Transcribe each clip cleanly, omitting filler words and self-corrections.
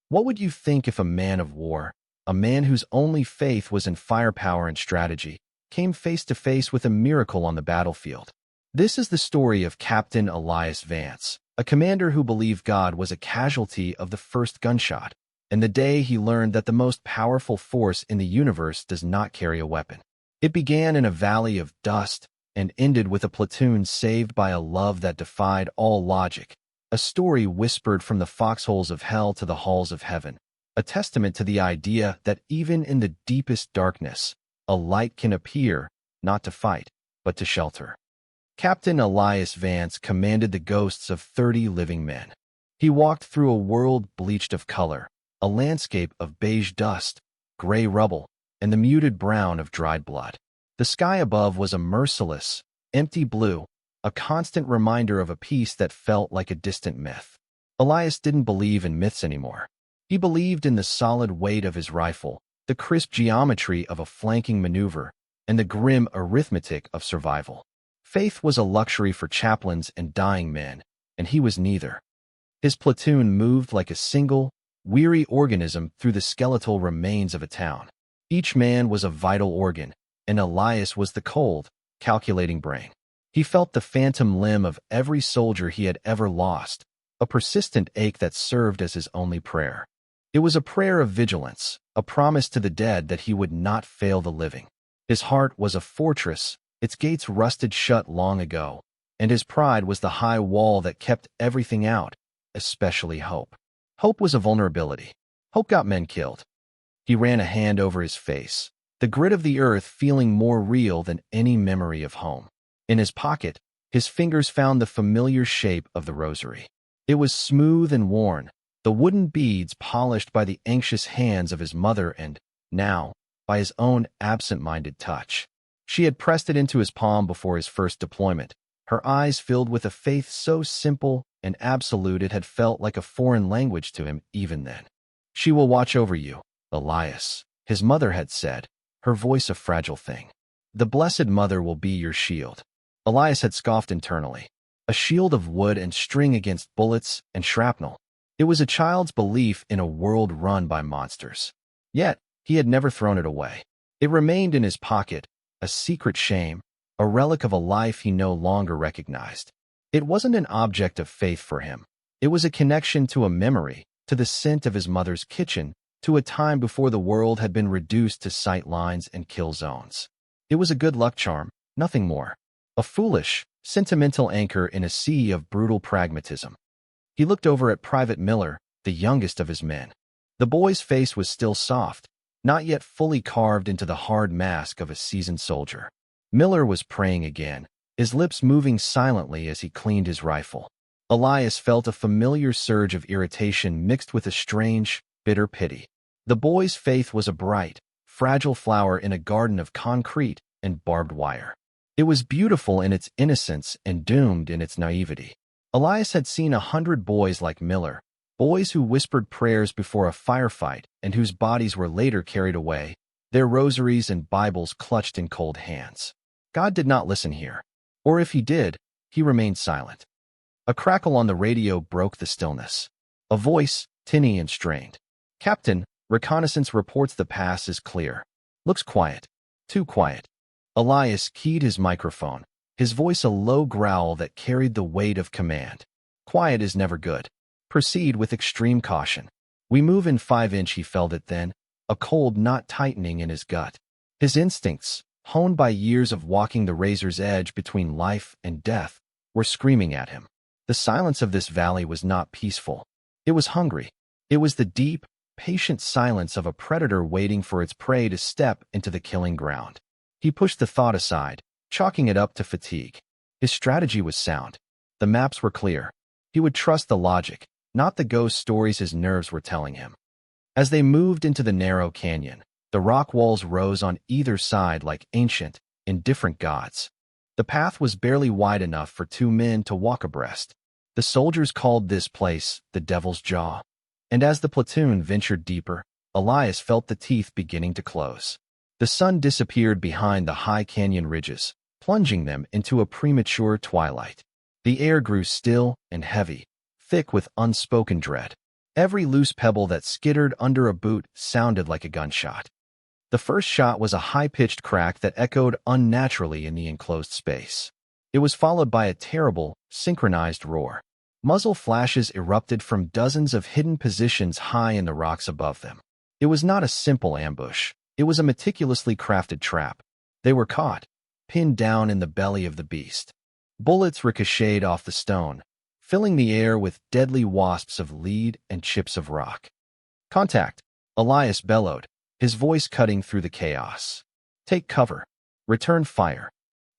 What would you think if a man of war, a man whose only faith was in firepower and strategy, came face to face with a miracle on the battlefield? This is the story of Captain Elias Vance, a commander who believed God was a casualty of the first gunshot, and the day he learned that the most powerful force in the universe does not carry a weapon. It began in a valley of dust and ended with a platoon saved by a love that defied all logic, a story whispered from the foxholes of hell to the halls of heaven, a testament to the idea that even in the deepest darkness, a light can appear, not to fight, but to shelter. Captain Elias Vance commanded the ghosts of 30 living men. He walked through a world bleached of color, a landscape of beige dust, gray rubble, and the muted brown of dried blood. The sky above was a merciless, empty blue, a constant reminder of a peace that felt like a distant myth. Elias didn't believe in myths anymore. He believed in the solid weight of his rifle, the crisp geometry of a flanking maneuver, and the grim arithmetic of survival. Faith was a luxury for chaplains and dying men, and he was neither. His platoon moved like a single, weary organism through the skeletal remains of a town. Each man was a vital organ, and Elias was the cold, calculating brain. He felt the phantom limb of every soldier he had ever lost, a persistent ache that served as his only prayer. It was a prayer of vigilance, a promise to the dead that he would not fail the living. His heart was a fortress, its gates rusted shut long ago, and his pride was the high wall that kept everything out, especially hope. Hope was a vulnerability. Hope got men killed. He ran a hand over his face, the grit of the earth feeling more real than any memory of home. In his pocket, his fingers found the familiar shape of the rosary. It was smooth and worn, the wooden beads polished by the anxious hands of his mother and, now, by his own absent-minded touch. She had pressed it into his palm before his first deployment, her eyes filled with a faith so simple and absolute it had felt like a foreign language to him even then. "She will watch over you, Elias," his mother had said, her voice a fragile thing. "The Blessed Mother will be your shield." Elias had scoffed internally. A shield of wood and string against bullets and shrapnel. It was a child's belief in a world run by monsters. Yet, he had never thrown it away. It remained in his pocket, a secret shame, a relic of a life he no longer recognized. It wasn't an object of faith for him. It was a connection to a memory, to the scent of his mother's kitchen, to a time before the world had been reduced to sight lines and kill zones. It was a good luck charm, nothing more. A foolish, sentimental anchor in a sea of brutal pragmatism. He looked over at Private Miller, the youngest of his men. The boy's face was still soft, not yet fully carved into the hard mask of a seasoned soldier. Miller was praying again, his lips moving silently as he cleaned his rifle. Elias felt a familiar surge of irritation mixed with a strange, bitter pity. The boy's faith was a bright, fragile flower in a garden of concrete and barbed wire. It was beautiful in its innocence and doomed in its naivety. Elias had seen 100 boys like Miller, boys who whispered prayers before a firefight and whose bodies were later carried away, their rosaries and Bibles clutched in cold hands. God did not listen here. Or if he did, he remained silent. A crackle on the radio broke the stillness. A voice, tinny and strained. "Captain, reconnaissance reports the pass is clear." "Looks quiet." "Too quiet." Elias keyed his microphone, his voice a low growl that carried the weight of command. "Quiet is never good. Proceed with extreme caution." "We move in 5-inch," he felt it then, a cold knot tightening in his gut. His instincts, honed by years of walking the razor's edge between life and death, were screaming at him. The silence of this valley was not peaceful. It was hungry. It was the deep, patient silence of a predator waiting for its prey to step into the killing ground. He pushed the thought aside, chalking it up to fatigue. His strategy was sound. The maps were clear. He would trust the logic, not the ghost stories his nerves were telling him. As they moved into the narrow canyon, the rock walls rose on either side like ancient, indifferent gods. The path was barely wide enough for 2 men to walk abreast. The soldiers called this place the Devil's Jaw. And as the platoon ventured deeper, Elias felt the teeth beginning to close. The sun disappeared behind the high canyon ridges, plunging them into a premature twilight. The air grew still and heavy, thick with unspoken dread. Every loose pebble that skittered under a boot sounded like a gunshot. The first shot was a high-pitched crack that echoed unnaturally in the enclosed space. It was followed by a terrible, synchronized roar. Muzzle flashes erupted from dozens of hidden positions high in the rocks above them. It was not a simple ambush. It was a meticulously crafted trap. They were caught, pinned down in the belly of the beast. Bullets ricocheted off the stone, filling the air with deadly wasps of lead and chips of rock. "Contact!" Elias bellowed, his voice cutting through the chaos. "Take cover. Return fire."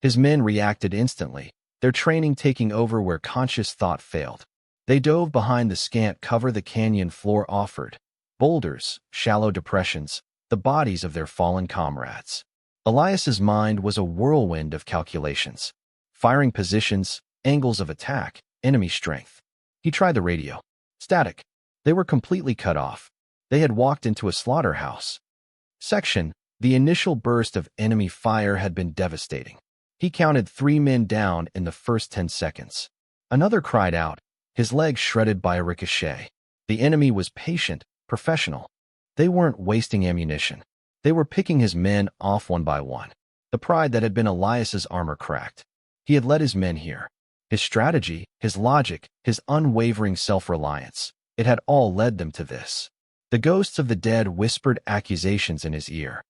His men reacted instantly, their training taking over where conscious thought failed. They dove behind the scant cover the canyon floor offered. Boulders, shallow depressions, the bodies of their fallen comrades. Elias's mind was a whirlwind of calculations. Firing positions, angles of attack, enemy strength. He tried the radio. Static. They were completely cut off. They had walked into a slaughterhouse. Section. The initial burst of enemy fire had been devastating. He counted 3 men down in the first 10 seconds. Another cried out, his legs shredded by a ricochet. The enemy was patient, professional. They weren't wasting ammunition. They were picking his men off one by one. The pride that had been Elias's armor cracked. He had led his men here. His strategy, his logic, his unwavering self-reliance. It had all led them to this. The ghosts of the dead whispered accusations in his ear.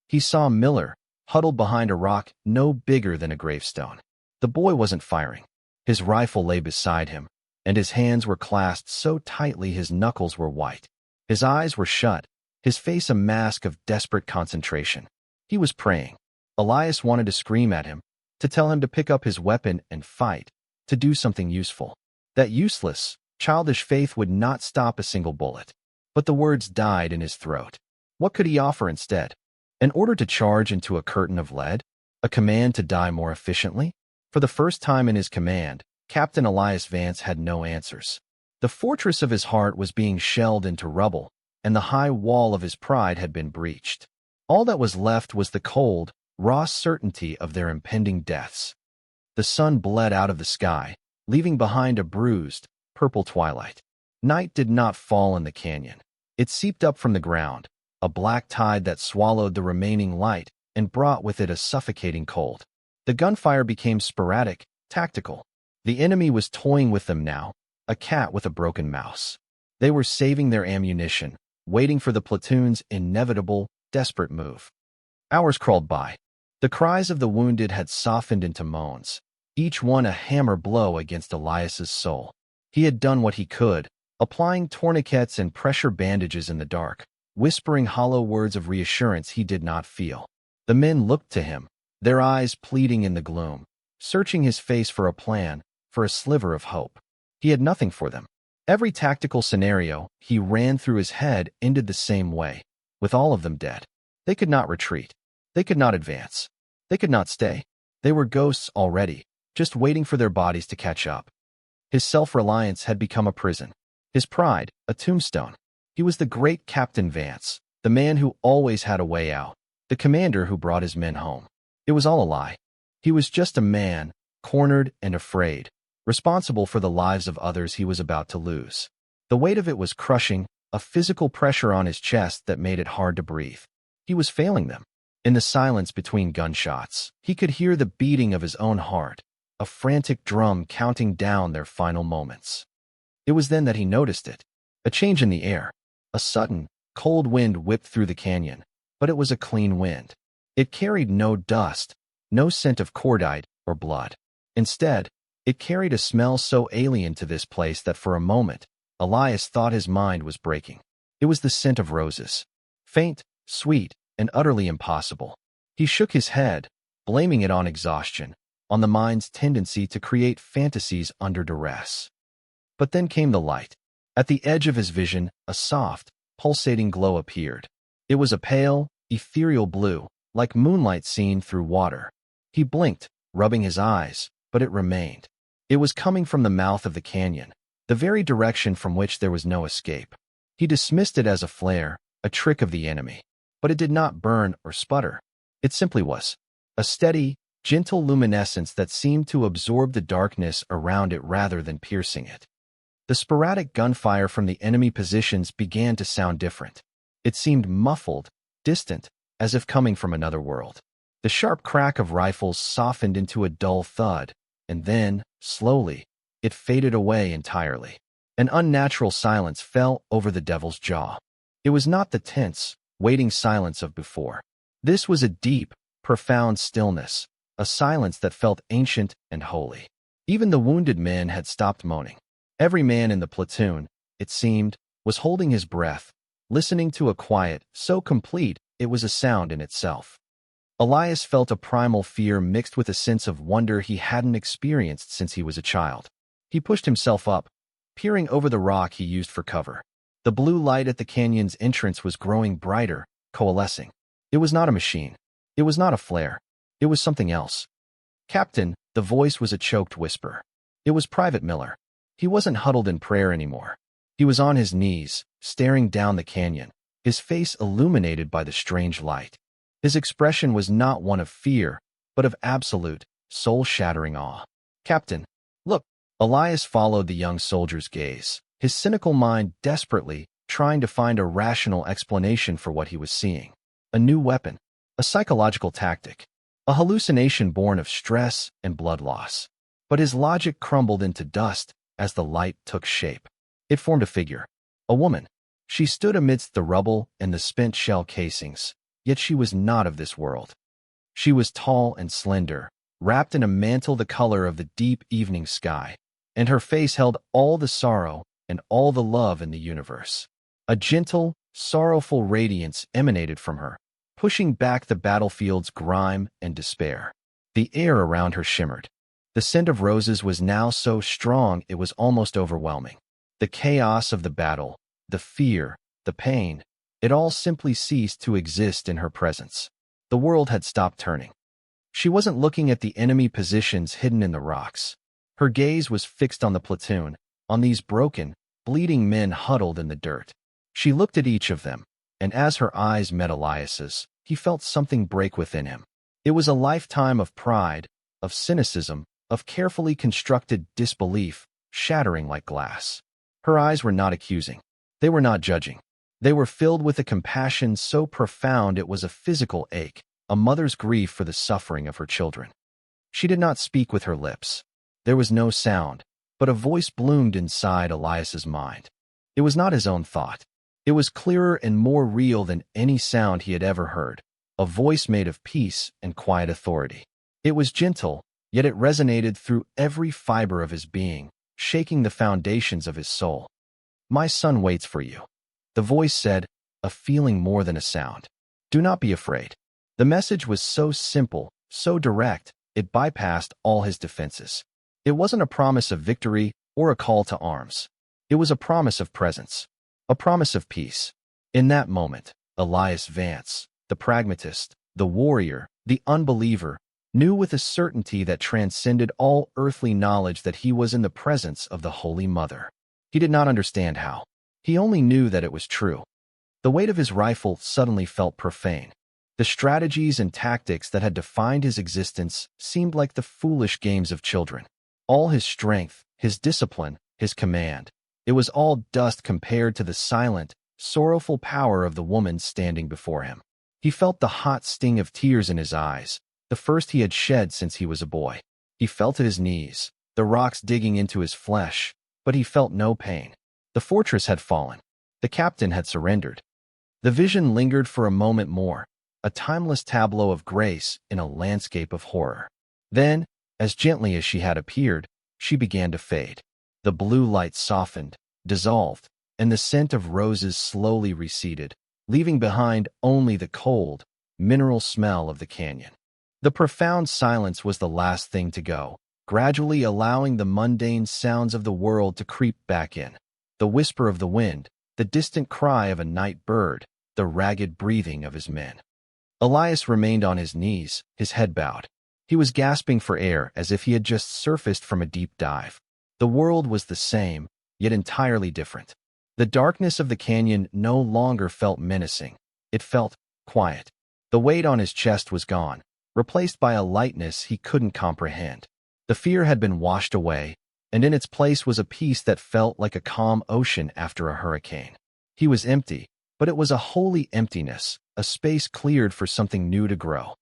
He saw Miller, huddled behind a rock no bigger than a gravestone. The boy wasn't firing. His rifle lay beside him, and his hands were clasped so tightly his knuckles were white. His eyes were shut, his face a mask of desperate concentration. He was praying. Elias wanted to scream at him, to tell him to pick up his weapon and fight, to do something useful. That useless, childish faith would not stop a single bullet. But the words died in his throat. What could he offer instead? An order to charge into a curtain of lead? A command to die more efficiently? For the first time in his command, Captain Elias Vance had no answers. The fortress of his heart was being shelled into rubble, and the high wall of his pride had been breached. All that was left was the cold, raw certainty of their impending deaths. The sun bled out of the sky, leaving behind a bruised, purple twilight. Night did not fall in the canyon. It seeped up from the ground, a black tide that swallowed the remaining light and brought with it a suffocating cold. The gunfire became sporadic, tactical. The enemy was toying with them now, a cat with a broken mouse. They were saving their ammunition, waiting for the platoon's inevitable, desperate move. Hours crawled by. The cries of the wounded had softened into moans, each one a hammer blow against Elias's soul. He had done what he could, applying tourniquets and pressure bandages in the dark, whispering hollow words of reassurance he did not feel. The men looked to him, their eyes pleading in the gloom, searching his face for a plan, for a sliver of hope. He had nothing for them. Every tactical scenario he ran through his head ended the same way, with all of them dead. They could not retreat. They could not advance. They could not stay. They were ghosts already, just waiting for their bodies to catch up. His self-reliance had become a prison. His pride, a tombstone. He was the great Captain Vance, the man who always had a way out, the commander who brought his men home. It was all a lie. He was just a man, cornered and afraid, responsible for the lives of others he was about to lose. The weight of it was crushing, a physical pressure on his chest that made it hard to breathe. He was failing them. In the silence between gunshots, he could hear the beating of his own heart, a frantic drum counting down their final moments. It was then that he noticed it. A change in the air. A sudden, cold wind whipped through the canyon, but it was a clean wind. It carried no dust, no scent of cordite or blood. Instead, it carried a smell so alien to this place that for a moment, Elias thought his mind was breaking. It was the scent of roses. Faint, sweet, and utterly impossible. He shook his head, blaming it on exhaustion, on the mind's tendency to create fantasies under duress. But then came the light. At the edge of his vision, a soft, pulsating glow appeared. It was a pale, ethereal blue, like moonlight seen through water. He blinked, rubbing his eyes, but it remained. It was coming from the mouth of the canyon, the very direction from which there was no escape. He dismissed it as a flare, a trick of the enemy. But it did not burn or sputter. It simply was. A steady, gentle luminescence that seemed to absorb the darkness around it rather than piercing it. The sporadic gunfire from the enemy positions began to sound different. It seemed muffled, distant, as if coming from another world. The sharp crack of rifles softened into a dull thud, and then, slowly, it faded away entirely. An unnatural silence fell over the devil's jaw. It was not the tense, waiting silence of before. This was a deep, profound stillness, a silence that felt ancient and holy. Even the wounded men had stopped moaning. Every man in the platoon, it seemed, was holding his breath, listening to a quiet so complete it was a sound in itself. Elias felt a primal fear mixed with a sense of wonder he hadn't experienced since he was a child. He pushed himself up, peering over the rock he used for cover. The blue light at the canyon's entrance was growing brighter, coalescing. It was not a machine. It was not a flare. It was something else. "Captain," the voice was a choked whisper. It was Private Miller. He wasn't huddled in prayer anymore. He was on his knees, staring down the canyon, his face illuminated by the strange light. His expression was not one of fear, but of absolute, soul-shattering awe. "Captain, look." Elias followed the young soldier's gaze, his cynical mind desperately trying to find a rational explanation for what he was seeing. A new weapon, a psychological tactic, a hallucination born of stress and blood loss. But his logic crumbled into dust as the light took shape. It formed a figure, a woman. She stood amidst the rubble and the spent shell casings, yet she was not of this world. She was tall and slender, wrapped in a mantle the color of the deep evening sky, and her face held all the sorrow and all the love in the universe. A gentle, sorrowful radiance emanated from her, pushing back the battlefield's grime and despair. The air around her shimmered. The scent of roses was now so strong it was almost overwhelming. The chaos of the battle, the fear, the pain, it all simply ceased to exist in her presence. The world had stopped turning. She wasn't looking at the enemy positions hidden in the rocks. Her gaze was fixed on the platoon, on these broken, bleeding men huddled in the dirt. She looked at each of them, and as her eyes met Elias's, he felt something break within him. It was a lifetime of pride, of cynicism, of carefully constructed disbelief, shattering like glass. Her eyes were not accusing. They were not judging. They were filled with a compassion so profound it was a physical ache, a mother's grief for the suffering of her children. She did not speak with her lips. There was no sound, but a voice bloomed inside Elias's mind. It was not his own thought. It was clearer and more real than any sound he had ever heard, a voice made of peace and quiet authority. It was gentle, yet it resonated through every fiber of his being, shaking the foundations of his soul. "My son waits for you," the voice said, a feeling more than a sound. "Do not be afraid." The message was so simple, so direct, it bypassed all his defenses. It wasn't a promise of victory or a call to arms. It was a promise of presence, a promise of peace. In that moment, Elias Vance, the pragmatist, the warrior, the unbeliever, knew with a certainty that transcended all earthly knowledge that he was in the presence of the Holy Mother. He did not understand how. He only knew that it was true. The weight of his rifle suddenly felt profane. The strategies and tactics that had defined his existence seemed like the foolish games of children. All his strength, his discipline, his command, it was all dust compared to the silent, sorrowful power of the woman standing before him. He felt the hot sting of tears in his eyes, the first he had shed since he was a boy. He felt at his knees, the rocks digging into his flesh, but he felt no pain. The fortress had fallen. The captain had surrendered. The vision lingered for a moment more, a timeless tableau of grace in a landscape of horror. Then, as gently as she had appeared, she began to fade. The blue light softened, dissolved, and the scent of roses slowly receded, leaving behind only the cold, mineral smell of the canyon. The profound silence was the last thing to go, gradually allowing the mundane sounds of the world to creep back in. The whisper of the wind, the distant cry of a night bird, the ragged breathing of his men. Elias remained on his knees, his head bowed. He was gasping for air as if he had just surfaced from a deep dive. The world was the same, yet entirely different. The darkness of the canyon no longer felt menacing. It felt quiet. The weight on his chest was gone, replaced by a lightness he couldn't comprehend. The fear had been washed away, and in its place was a peace that felt like a calm ocean after a hurricane. He was empty, but it was a holy emptiness, a space cleared for something new to grow.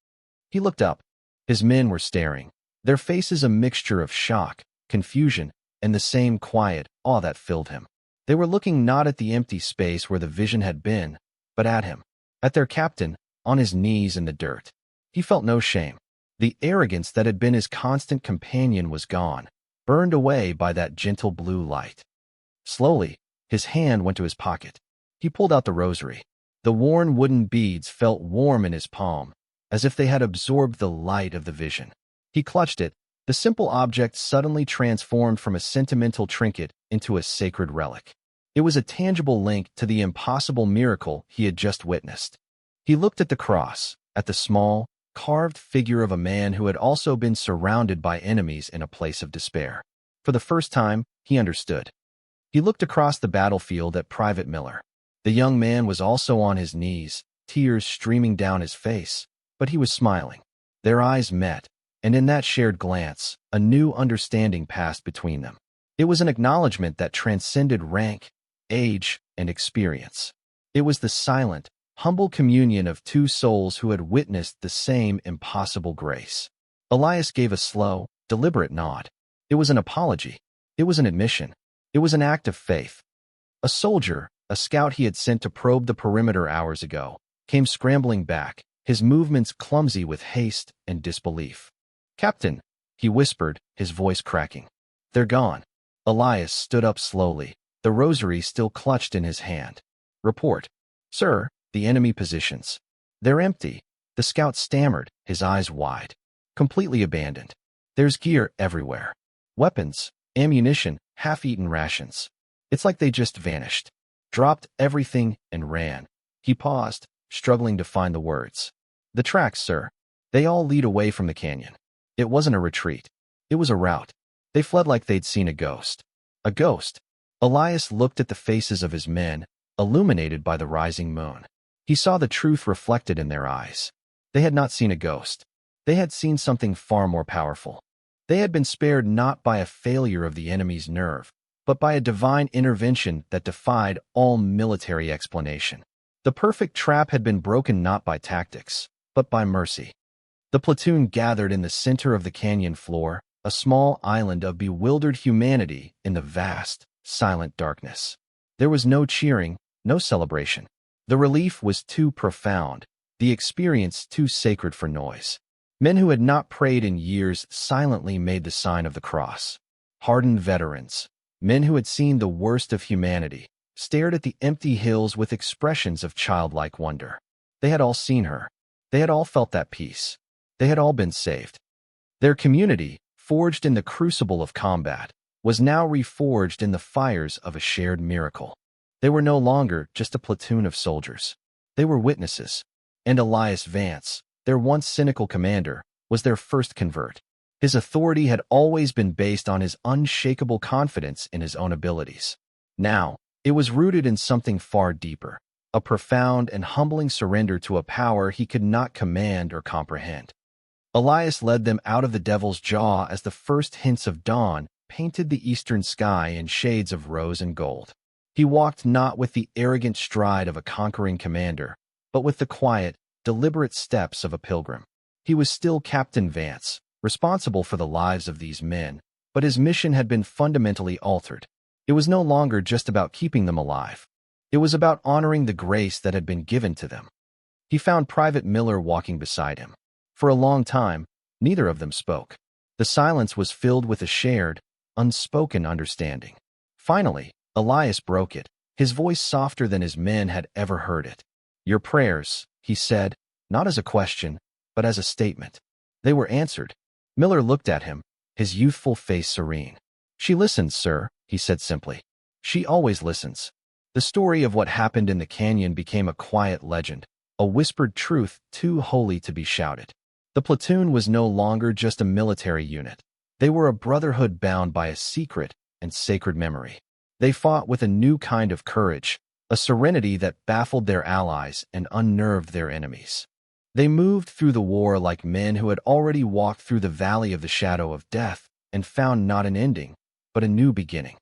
He looked up. His men were staring, their faces a mixture of shock, confusion, and the same quiet awe that filled him. They were looking not at the empty space where the vision had been, but at him, at their captain, on his knees in the dirt. He felt no shame. The arrogance that had been his constant companion was gone, burned away by that gentle blue light. Slowly, his hand went to his pocket. He pulled out the rosary. The worn wooden beads felt warm in his palm, as if they had absorbed the light of the vision. He clutched it, the simple object suddenly transformed from a sentimental trinket into a sacred relic. It was a tangible link to the impossible miracle he had just witnessed. He looked at the cross, at the small, carved figure of a man who had also been surrounded by enemies in a place of despair. For the first time, he understood. He looked across the battlefield at Private Miller. The young man was also on his knees, tears streaming down his face, but he was smiling. Their eyes met, and in that shared glance, a new understanding passed between them. It was an acknowledgement that transcended rank, age, and experience. It was the silent, humble communion of two souls who had witnessed the same impossible grace. Elias gave a slow, deliberate nod. It was an apology. It was an admission. It was an act of faith. A soldier, a scout he had sent to probe the perimeter hours ago, came scrambling back, his movements clumsy with haste and disbelief. "Captain," he whispered, his voice cracking. "They're gone." Elias stood up slowly, the rosary still clutched in his hand. "Report." "Sir, the enemy positions. They're empty," the scout stammered, his eyes wide. "Completely abandoned. There's gear everywhere. Weapons, ammunition, half-eaten rations. It's like they just vanished. Dropped everything and ran." He paused, struggling to find the words. "The tracks, sir. They all lead away from the canyon. It wasn't a retreat. It was a rout. They fled like they'd seen a ghost." A ghost? Elias looked at the faces of his men, illuminated by the rising moon. He saw the truth reflected in their eyes. They had not seen a ghost. They had seen something far more powerful. They had been spared not by a failure of the enemy's nerve, but by a divine intervention that defied all military explanation. The perfect trap had been broken not by tactics, but by mercy. The platoon gathered in the center of the canyon floor, a small island of bewildered humanity in the vast, silent darkness. There was no cheering, no celebration. The relief was too profound, the experience too sacred for noise. Men who had not prayed in years silently made the sign of the cross. Hardened veterans, men who had seen the worst of humanity, stared at the empty hills with expressions of childlike wonder. They had all seen her. They had all felt that peace. They had all been saved. Their community, forged in the crucible of combat, was now reforged in the fires of a shared miracle. They were no longer just a platoon of soldiers. They were witnesses. And Elias Vance, their once cynical commander, was their first convert. His authority had always been based on his unshakable confidence in his own abilities. Now, it was rooted in something far deeper, a profound and humbling surrender to a power he could not command or comprehend. Elias led them out of the devil's jaw as the first hints of dawn painted the eastern sky in shades of rose and gold. He walked not with the arrogant stride of a conquering commander, but with the quiet, deliberate steps of a pilgrim. He was still Captain Vance, responsible for the lives of these men, but his mission had been fundamentally altered. It was no longer just about keeping them alive. It was about honoring the grace that had been given to them. He found Private Miller walking beside him. For a long time, neither of them spoke. The silence was filled with a shared, unspoken understanding. Finally, Elias broke it, his voice softer than his men had ever heard it. "Your prayers," he said, not as a question, but as a statement. "They were answered." Miller looked at him, his youthful face serene. "She listens, sir," he said simply. "She always listens." The story of what happened in the canyon became a quiet legend, a whispered truth too holy to be shouted. The platoon was no longer just a military unit. They were a brotherhood bound by a secret and sacred memory. They fought with a new kind of courage, a serenity that baffled their allies and unnerved their enemies. They moved through the war like men who had already walked through the valley of the shadow of death and found not an ending, but a new beginning.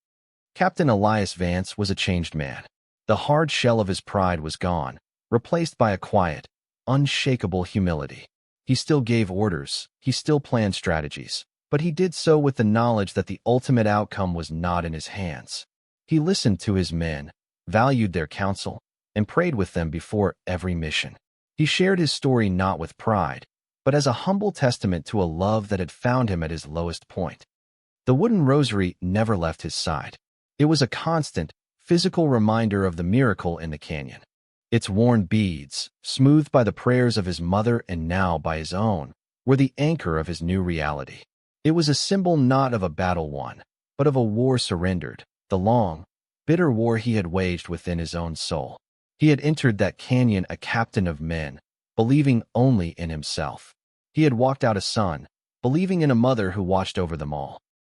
Captain Elias Vance was a changed man. The hard shell of his pride was gone, replaced by a quiet, unshakable humility. He still gave orders, he still planned strategies, but he did so with the knowledge that the ultimate outcome was not in his hands. He listened to his men, valued their counsel, and prayed with them before every mission. He shared his story not with pride, but as a humble testament to a love that had found him at his lowest point. The wooden rosary never left his side. It was a constant, physical reminder of the miracle in the canyon. Its worn beads, smoothed by the prayers of his mother and now by his own, were the anchor of his new reality. It was a symbol not of a battle won, but of a war surrendered, the long, bitter war he had waged within his own soul. He had entered that canyon a captain of men, believing only in himself. He had walked out a son, believing in a mother who watched over them all.